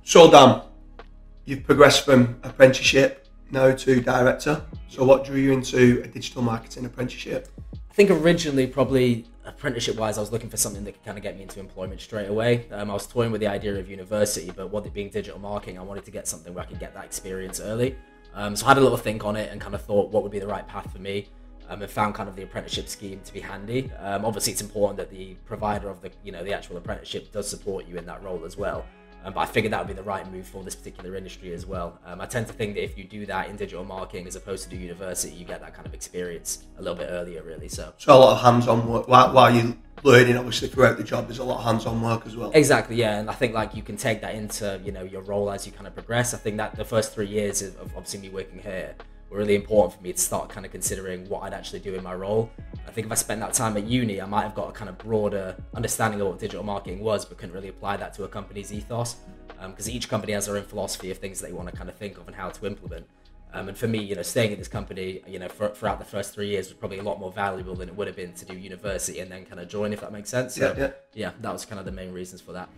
So Dan, you've progressed from apprenticeship now to director. So what drew you into a digital marketing apprenticeship? I think originally, probably apprenticeship-wise, I was looking for something that could kind of get me into employment straight away. I was toying with the idea of university, but with it being digital marketing, I wanted to get something where I could get that experience early. So I had a little think on it and kind of thought what would be the right path for me, and found kind of the apprenticeship scheme to be handy. Obviously, it's important that the provider of the actual apprenticeship does support you in that role as well. But I figured that would be the right move for this particular industry as well. I tend to think that if you do that in digital marketing as opposed to do university, you get that kind of experience a little bit earlier, really. So a lot of hands-on work while you're learning. Obviously, throughout the job, there's a lot of hands-on work as well. Exactly, yeah, and I think like you can take that into your role as you kind of progress. I think that the first 3 years of obviously me working here were really important for me to start kind of considering what I'd actually do in my role. I think if I spent that time at uni, I might have got a kind of broader understanding of what digital marketing was, but couldn't really apply that to a company's ethos, because each company has their own philosophy of things they want to kind of think of and how to implement. And for me, staying at this company, throughout the first 3 years was probably a lot more valuable than it would have been to do university and then kind of join, if that makes sense. So, yeah, that was kind of the main reasons for that.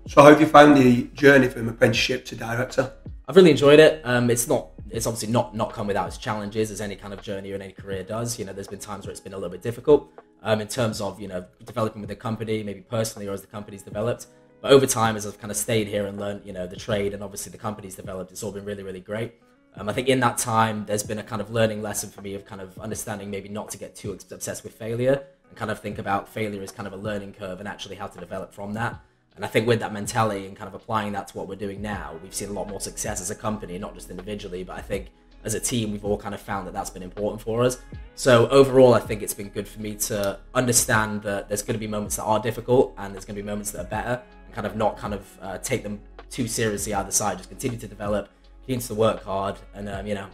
So how have you found the journey from apprenticeship to director? I've really enjoyed it. It's obviously not come without its challenges, as any kind of journey or any career does. There's been times where it's been a little bit difficult in terms of developing with the company, maybe personally or as the company's developed. But over time, as I've kind of stayed here and learned the trade, and obviously the company's developed, it's all been really, really great. I think in that time, there's been a kind of learning lesson for me of kind of understanding maybe not to get too obsessed with failure and kind of think about failure as kind of a learning curve and actually how to develop from that. And I think with that mentality and kind of applying that to what we're doing now, we've seen a lot more success as a company, not just individually, but I think as a team, we've all kind of found that that's been important for us. So overall, I think it's been good for me to understand that there's going to be moments that are difficult and there's going to be moments that are better, and kind of not kind of take them too seriously either side. Just continue to develop, continue to work hard, and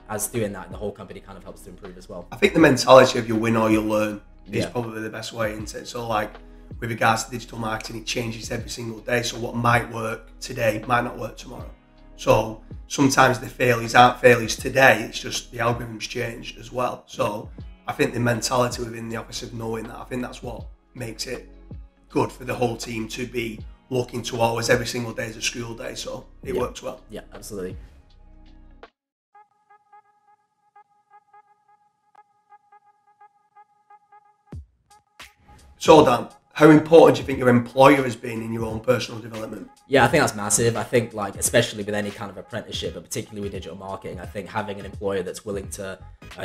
as doing that, the whole company kind of helps to improve as well. I think the mentality of you win or you learn is probably the best way, isn't it? So like, with regards to digital marketing, it changes every single day. So what might work today might not work tomorrow. So sometimes the failures aren't failures today, it's just the algorithm's changed as well. So I think the mentality within the office of knowing that, I think that's what makes it good for the whole team to be looking to always every single day as a school day. So it works well. Yeah, absolutely. So Dan, how important do you think your employer has been in your own personal development? Yeah, I think that's massive. I think like, especially with any kind of apprenticeship, but particularly with digital marketing, I think having an employer that's willing to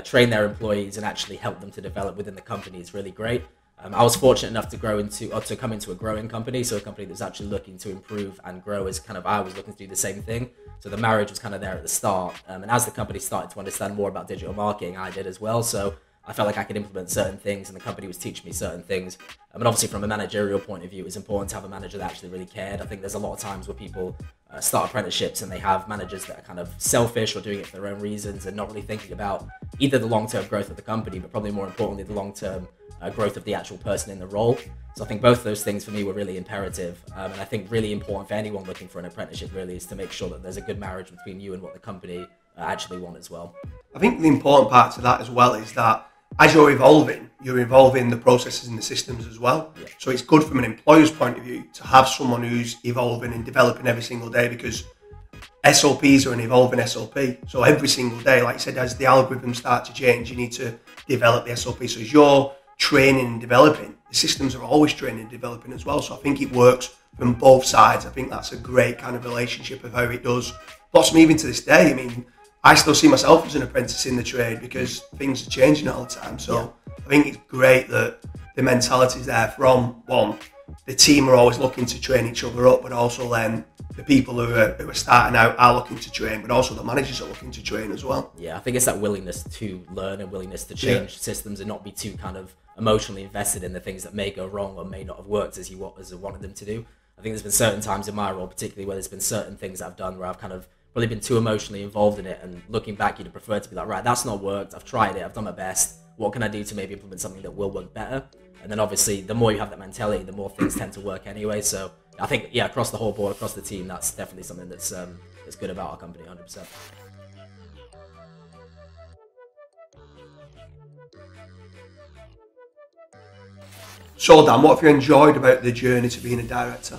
train their employees and actually help them to develop within the company is really great. I was fortunate enough to come into a growing company, so a company that's actually looking to improve and grow as kind of I was looking to do the same thing. So the marriage was kind of there at the start. And as the company started to understand more about digital marketing, I did as well. So I felt like I could implement certain things and the company was teaching me certain things. But obviously from a managerial point of view, it's important to have a manager that actually really cared. I think there's a lot of times where people start apprenticeships and they have managers that are kind of selfish or doing it for their own reasons and not really thinking about either the long-term growth of the company, but probably more importantly, the long-term growth of the actual person in the role. So I think both of those things for me were really imperative. And I think really important for anyone looking for an apprenticeship really is to make sure that there's a good marriage between you and what the company actually want as well. I think the important part to that as well is that as you're evolving the processes and the systems as well. Yeah. So it's good from an employer's point of view to have someone who's evolving and developing every single day, because SOPs are an evolving SOP. So every single day, like you said, as the algorithms start to change, you need to develop the SOP. So as you're training and developing, the systems are always training and developing as well. So I think it works from both sides. I think that's a great kind of relationship of how it does. Lots of me even to this day. I mean, I still see myself as an apprentice in the trade because things are changing all the time. So I think it's great that the mentality is there from one. The team are always looking to train each other up, but also then the people who are starting out are looking to train, but also the managers are looking to train as well. Yeah, I think it's that willingness to learn and willingness to change systems and not be too kind of emotionally invested in the things that may go wrong or may not have worked as you wanted them to do. I think there's been certain times in my role, particularly where there's been certain things that I've done where I've kind of probably been too emotionally involved in it, and looking back, you'd prefer to be like, right, that's not worked, I've tried it, I've done my best, what can I do to maybe implement something that will work better? And then obviously the more you have that mentality, the more things tend to work anyway. So I think across the whole board, across the team, that's definitely something that's good about our company, 100%. So Dan, what have you enjoyed about the journey to being a director?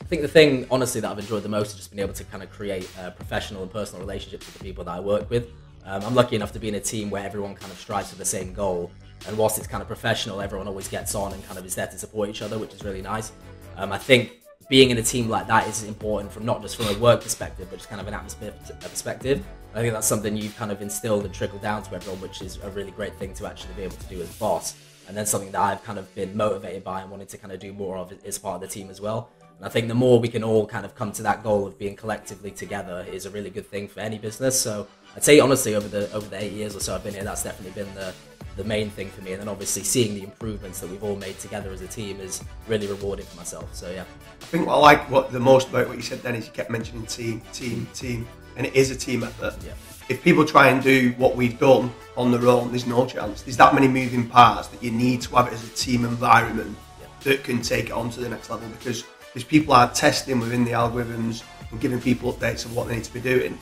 I think the thing, honestly, that I've enjoyed the most is just being able to kind of create professional and personal relationships with the people that I work with. I'm lucky enough to be in a team where everyone kind of strives for the same goal. And whilst it's kind of professional, everyone always gets on and kind of is there to support each other, which is really nice. I think being in a team like that is important from not just from a work perspective, but just kind of an atmosphere perspective. I think that's something you've kind of instilled and trickled down to everyone, which is a really great thing to actually be able to do as boss. And then something that I've kind of been motivated by and wanted to kind of do more of as part of the team as well. And I think the more we can all kind of come to that goal of being collectively together is a really good thing for any business. So I'd say honestly over the 8 years or so I've been here, that's definitely been the main thing for me. And then obviously seeing the improvements that we've all made together as a team is really rewarding for myself. So yeah. I think what I like the most about what you said then is you kept mentioning team, and it is a team effort. Yeah. If people try and do what we've done on their own, there's no chance. There's that many moving parts that you need to have it as a team environment that can take it on to the next level, because these people are testing within the algorithms and giving people updates of what they need to be doing.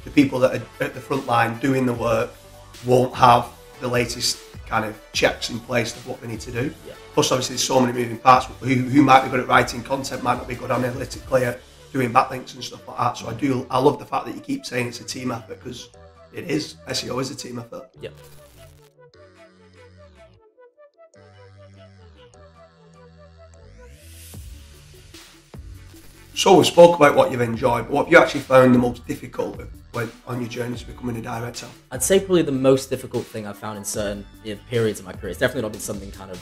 The people that are at the front line doing the work won't have the latest kind of checks in place of what they need to do. Yeah. Plus obviously there's so many moving parts. Who might be good at writing content, might not be good analytically at doing backlinks and stuff like that. So I love the fact that you keep saying it's a team effort, because it is. SEO is a team effort. Yep. So we spoke about what you've enjoyed, but what have you actually found the most difficult on your journey to becoming a director? I'd say probably the most difficult thing I've found in certain periods of my career, it's definitely not been something kind of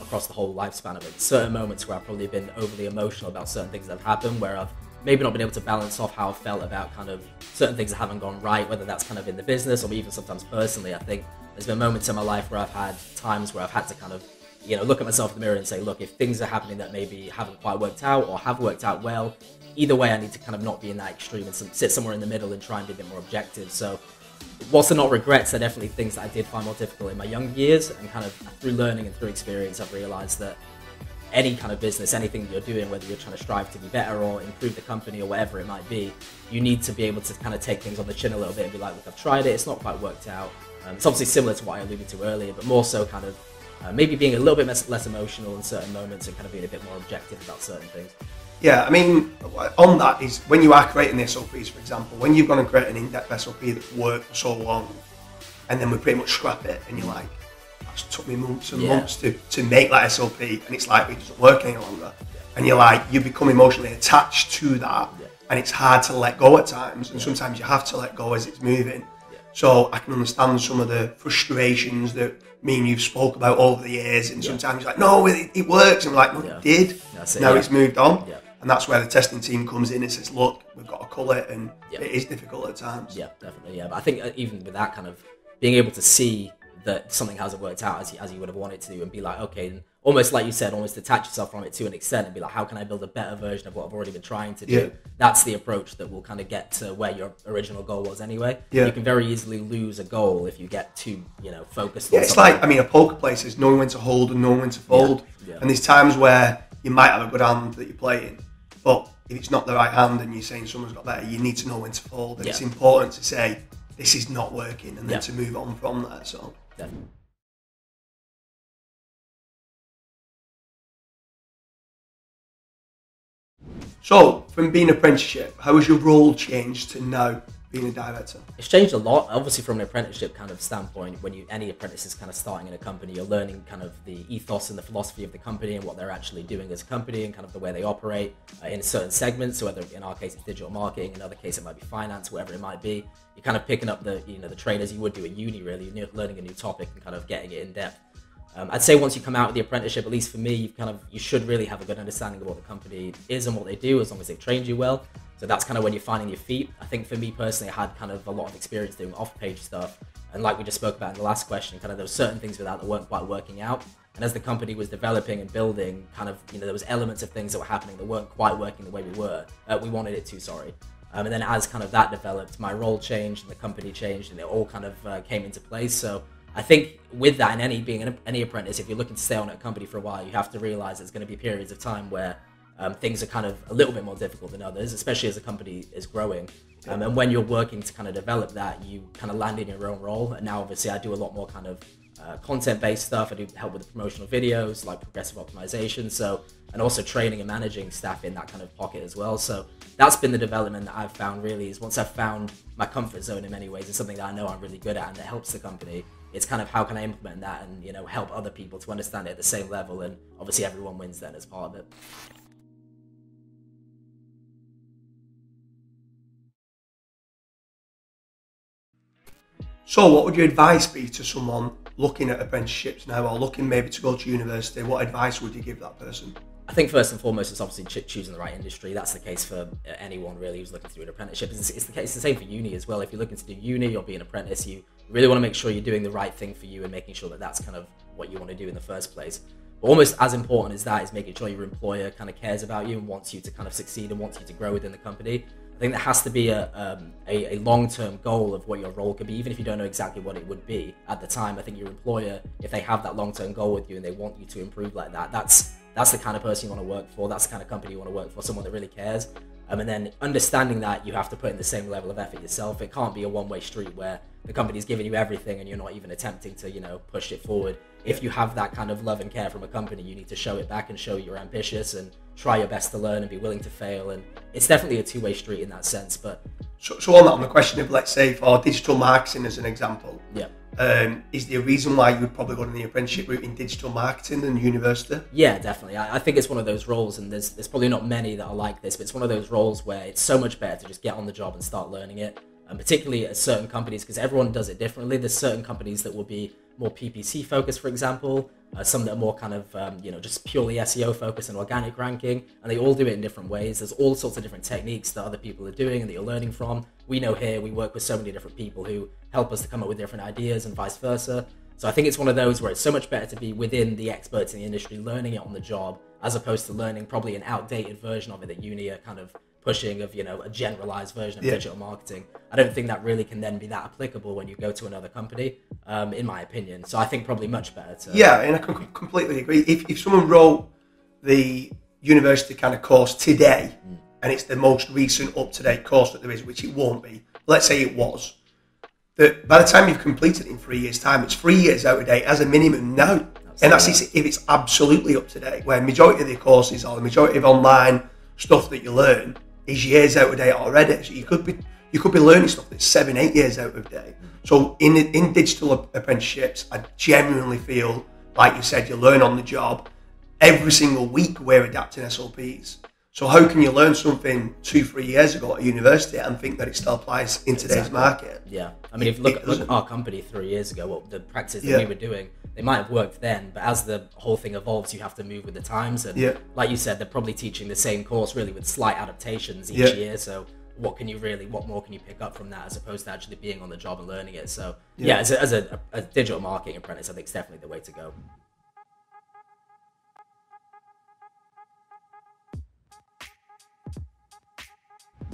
across the whole lifespan of it. Certain moments where I've probably been overly emotional about certain things that have happened, where I've maybe not been able to balance off how I felt about kind of certain things that haven't gone right, whether that's kind of in the business or even sometimes personally. I think there's been moments in my life where I've had times where I've had to kind of, look at myself in the mirror and say, look, if things are happening that maybe haven't quite worked out or have worked out well, either way, I need to kind of not be in that extreme and sit somewhere in the middle and try and be a bit more objective. So whilst they're not regrets, they're definitely things that I did find more difficult in my young years, and kind of through learning and through experience, I've realized that any kind of business, anything that you're doing, whether you're trying to strive to be better or improve the company or whatever it might be, you need to be able to kind of take things on the chin a little bit and be like, look, I've tried it, it's not quite worked out. It's obviously similar to what I alluded to earlier, but more so kind of maybe being a little bit less emotional in certain moments and kind of being a bit more objective about certain things. Yeah, I mean, on that is when you are creating the SOPs, for example, when you've gone and create an in-depth SOP that's worked for so long, and then we pretty much scrap it, and you're like, that's took me months and months to make that SOP, and it's like, it doesn't work any longer. And you're like, you become emotionally attached to that, and it's hard to let go at times, and sometimes you have to let go as it's moving. So I can understand some of the frustrations that me and you've spoke about over the years, and sometimes you're like, no, it works, and I'm like, no, it did. Now it's moved on. And that's where the testing team comes in and says, look, we've got to cull it, and it is difficult at times. Yeah, definitely, yeah. But I think even with that kind of being able to see that something hasn't worked out as you would have wanted to, and be like, okay, and almost like you said, almost detach yourself from it to an extent and be like, how can I build a better version of what I've already been trying to do? Yeah. That's the approach that will kind of get to where your original goal was anyway. Yeah. You can very easily lose a goal if you get too, focused on it's like, a poker player is knowing when to hold and knowing when to fold. Yeah. Yeah. And there's times where you might have a good hand that you're playing, but if it's not the right hand and you're saying someone's got better, you need to know when to fold. And it's important to say, this is not working, and then to move on from there. So definitely. So, from being apprenticeship, how has your role changed to now being a director? It's changed a lot. Obviously, from an apprenticeship kind of standpoint, when any apprentice is kind of starting in a company, you're learning kind of the ethos and the philosophy of the company and what they're actually doing as a company and kind of the way they operate in certain segments. So whether in our case it's digital marketing, in other case it might be finance, whatever it might be. You're kind of picking up the trade as you would do at uni, really. You're learning a new topic and kind of getting it in depth. I'd say once you come out of the apprenticeship, at least for me, you should really have a good understanding of what the company is and what they do, as long as they've trained you well. So that's kind of when you're finding your feet. I think for me personally, I had kind of a lot of experience doing off-page stuff. And like we just spoke about in the last question, kind of there were certain things with that weren't quite working out. And as the company was developing and building, kind of, there was elements of things that were happening that weren't quite working the way we wanted it to, sorry. And then as kind of that developed, my role changed and the company changed, and it all kind of came into place. So I think with that, and being any apprentice, if you're looking to stay on at a company for a while, you have to realize there's going to be periods of time where things are kind of a little bit more difficult than others, especially as the company is growing. And when you're working to kind of develop that, you kind of land in your own role. And now, obviously, I do a lot more kind of content-based stuff. I do help with the promotional videos, like progressive optimization. So, and also training and managing staff in that kind of pocket as well. So that's been the development that I've found really is once I've found my comfort zone in many ways, it's something that I know I'm really good at and that helps the company. It's kind of how can I implement that and, you know, help other people to understand it at the same level. And obviously everyone wins then as part of it. So what would your advice be to someone looking at apprenticeships now or looking maybe to go to university? What advice would you give that person? I think first and foremost, it's obviously choosing the right industry. That's the case for anyone really who's looking to do an apprenticeship. It's the same for uni as well. If you're looking to do uni or be an apprentice, you really want to make sure you're doing the right thing for you and making sure that that's kind of what you want to do in the first place. But almost as important as that is making sure your employer kind of cares about you and wants you to kind of succeed and wants you to grow within the company. I think there has to be a long-term goal of what your role could be, even if you don't know exactly what it would be at the time. I think your employer, if they have that long-term goal with you and they want you to improve like that, that's the kind of person you want to work for. That's the kind of company you want to work for, someone that really cares. And then understanding that you have to put in the same level of effort yourself. It can't be a one-way street where the company's giving you everything and you're not even attempting to, you know, push it forward. If you have that kind of love and care from a company, you need to show it back and show you're ambitious and try your best to learn and be willing to fail. And it's definitely a two-way street in that sense. But so on that, on the question of, let's say, for digital marketing as an example, yeah. Is there a reason why you would probably go to the apprenticeship route in digital marketing than university? Yeah, definitely. I think it's one of those roles, and there's probably not many that are like this, but it's one of those roles where it's so much better to just get on the job and start learning it. And particularly at certain companies, because everyone does it differently. There's certain companies that will be more PPC focused, for example, some that are more kind of, just purely SEO focused and organic ranking, and they all do it in different ways. There's all sorts of different techniques that other people are doing and that you're learning from. We know here we work with so many different people who help us to come up with different ideas and vice versa. So I think it's one of those where it's so much better to be within the experts in the industry, learning it on the job, as opposed to learning probably an outdated version of it that uni are kind of pushing of, a generalized version of digital marketing. I don't think that really can then be that applicable when you go to another company, in my opinion. So I think probably much better to... Yeah, and I can completely agree. If someone wrote the university kind of course today, and it's the most recent up-to-date course that there is, which it won't be, let's say it was, that by the time you've completed it in 3 years' time, it's 3 years out of date as a minimum now. Absolutely. And that's if it's absolutely up to date, where majority of the courses or the majority of online stuff that you learn is years out of date already. So you could be learning stuff that's 7-8 years out of date. So in digital apprenticeships, I genuinely feel, like you said, you learn on the job. Every single week we're adapting SOPs. So how can you learn something 2-3 years ago at university and think that it still applies in today's market? Yeah, I mean, if you look at our company 3 years ago, what the practices that we were doing, they might have worked then, but as the whole thing evolves, you have to move with the times. And like you said, they're probably teaching the same course really with slight adaptations each year. So what more can you pick up from that as opposed to actually being on the job and learning it? So as a digital marketing apprentice, I think it's definitely the way to go.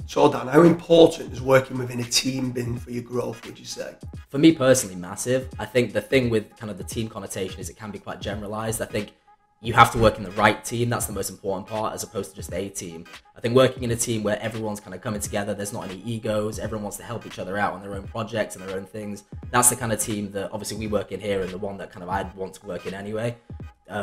So Dan, how important has working within a team been for your growth, would you say? For me personally, massive. I think the thing with kind of the team connotation is it can be quite generalized. I think you have to work in the right team. That's the most important part, as opposed to just a team. I think working in a team where everyone's kind of coming together, there's not any egos, everyone wants to help each other out on their own projects and their own things. That's the kind of team that obviously we work in here, and the one that kind of I'd want to work in anyway.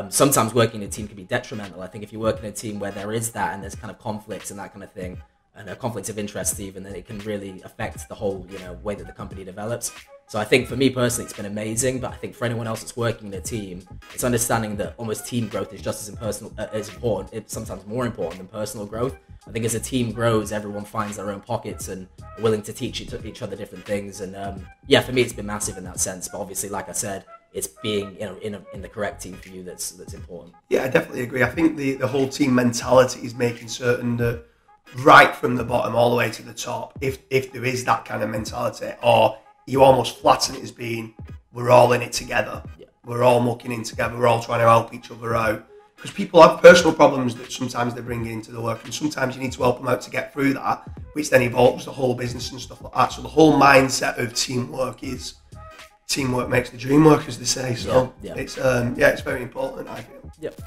Sometimes working in a team can be detrimental. I think if you work in a team where there is that and there's kind of conflicts and that kind of thing, and conflicts of interest even, then it can really affect the whole way that the company develops. So I think for me personally it's been amazing, but I think for anyone else that's working in a team, it's understanding that almost team growth is just as important, it's sometimes more important than personal growth. I think as a team grows, everyone finds their own pockets and are willing to teach each other different things. And for me it's been massive in that sense, but obviously like I said, it's being in the correct team for you that's important. Yeah, I definitely agree. I think the whole team mentality is making certain that right from the bottom all the way to the top, if there is that kind of mentality, or you almost flatten it as being, we're all in it together, we're all mucking in together, we're all trying to help each other out, because people have personal problems that sometimes they bring into the work, and sometimes you need to help them out to get through that, which then evolves the whole business and stuff like that. So the whole mindset of teamwork makes the dream work, as they say. So it's very important, I feel. Yep.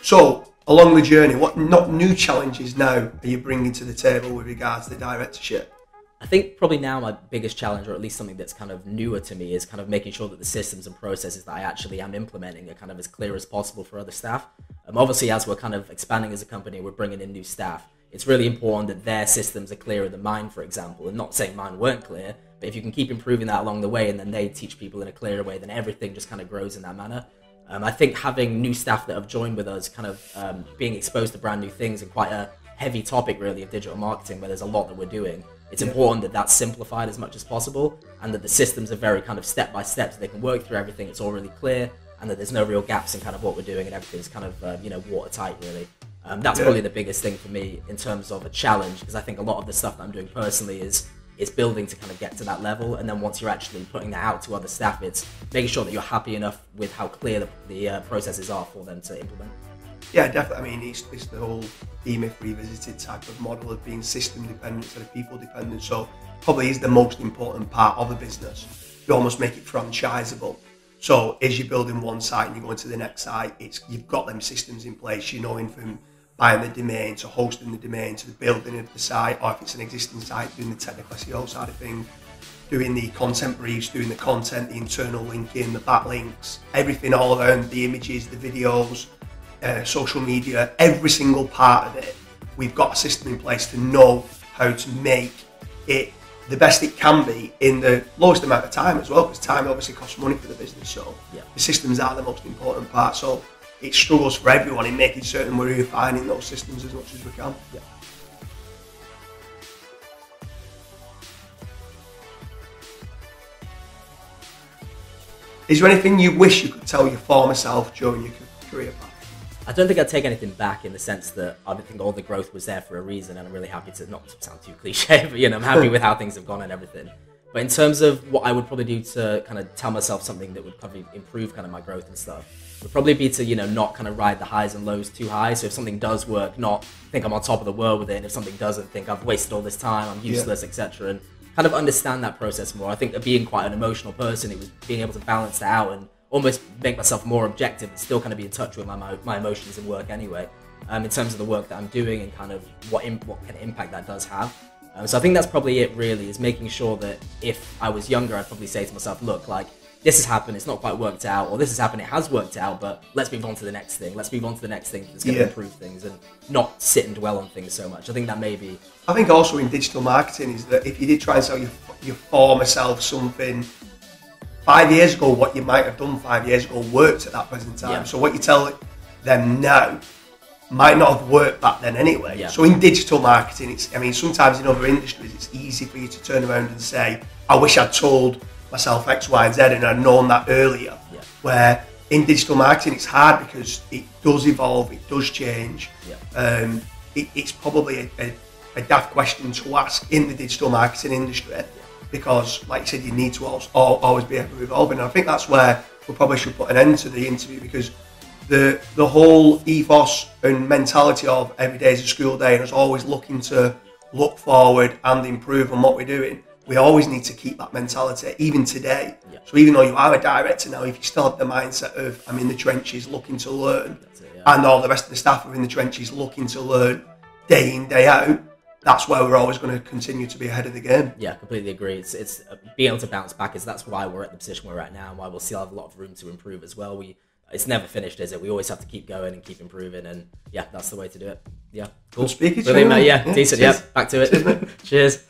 So along the journey, what not new challenges now are you bringing to the table with regards to the directorship? I think probably now my biggest challenge, or at least something that's kind of newer to me, is kind of making sure that the systems and processes that I actually am implementing are kind of as clear as possible for other staff. Obviously, as we're kind of expanding as a company, we're bringing in new staff. It's really important that their systems are clearer than mine, for example. And not saying mine weren't clear, but if you can keep improving that along the way and then they teach people in a clearer way, then everything just kind of grows in that manner. I think having new staff that have joined with us, kind of being exposed to brand new things and quite a heavy topic really of digital marketing, where there's a lot that we're doing. It's important that that's simplified as much as possible, and that the systems are very kind of step by step, so they can work through everything. It's all really clear, and that there's no real gaps in kind of what we're doing, and everything's kind of watertight really. That's probably the biggest thing for me in terms of a challenge, because I think a lot of the stuff that I'm doing personally is building to kind of get to that level, and then once you're actually putting that out to other staff, it's making sure that you're happy enough with how clear the processes are for them to implement. Yeah, definitely. I mean, it's the whole E-Myth revisited type of model of being system dependent instead of people dependent. So probably is the most important part of a business. You almost make it franchisable. So as you're building one site and you're going to the next site, you've got them systems in place. You know, from buying the domain to hosting the domain to the building of the site, or if it's an existing site, doing the technical SEO side of things, doing the content briefs, doing the content, the internal linking, the backlinks, everything all around the images, the videos, social media, every single part of it. We've got a system in place to know how to make it the best it can be in the lowest amount of time as well, because time obviously costs money for the business. So the systems are the most important part. So it struggles for everyone in making certain we're refining those systems as much as we can. Yeah. Is there anything you wish you could tell your former self during your career path? I don't think I'd take anything back, in the sense that I think all the growth was there for a reason, and I'm really happy to, not to sound too cliche, but I'm happy with how things have gone and everything. But in terms of what I would probably do to kind of tell myself something that would probably improve kind of my growth and stuff, would probably be to, not kind of ride the highs and lows too high. So if something does work, not think I'm on top of the world with it, and if something doesn't, think I've wasted all this time, I'm useless, etc. And kind of understand that process more. I think being quite an emotional person, it was being able to balance that out and almost make myself more objective and still kind of be in touch with my emotions in work anyway, in terms of the work that I'm doing and kind of what kind of impact that does have. So I think that's probably it really, is making sure that if I was younger, I'd probably say to myself, look, like, this has happened, it's not quite worked out, or this has happened, it has worked out, but let's move on to the next thing. Let's move on to the next thing that's going to improve things, and not sit and dwell on things so much. I think that maybe... I think also in digital marketing is that if you did try and sell your former self something 5 years ago, what you might have done 5 years ago worked at that present time. So what you tell them now might not have worked back then anyway. So in digital marketing, sometimes in other industries, it's easy for you to turn around and say, I wish I'd told myself X, Y, and Z and I'd known that earlier. Where in digital marketing, it's hard because it does evolve, it does change. It's probably a daft question to ask in the digital marketing industry, because, like you said, you need to always be ever evolving. And I think that's where we probably should put an end to the interview, because the whole ethos and mentality of every day is a school day and us always looking to look forward and improve on what we're doing, we always need to keep that mentality, even today. So even though you are a director now, if you still have the mindset of, I'm in the trenches looking to learn, and all the rest of the staff are in the trenches looking to learn day in, day out, that's where we're always going to continue to be ahead of the game. Yeah, completely agree. It's being able to bounce back, that's why we're at the position we're at now, and why we'll still have a lot of room to improve as well. It's never finished, is it? We always have to keep going and keep improving, and that's the way to do it. Yeah, cool. Speaking to you, decent. Cheers. Back to it. Cheers.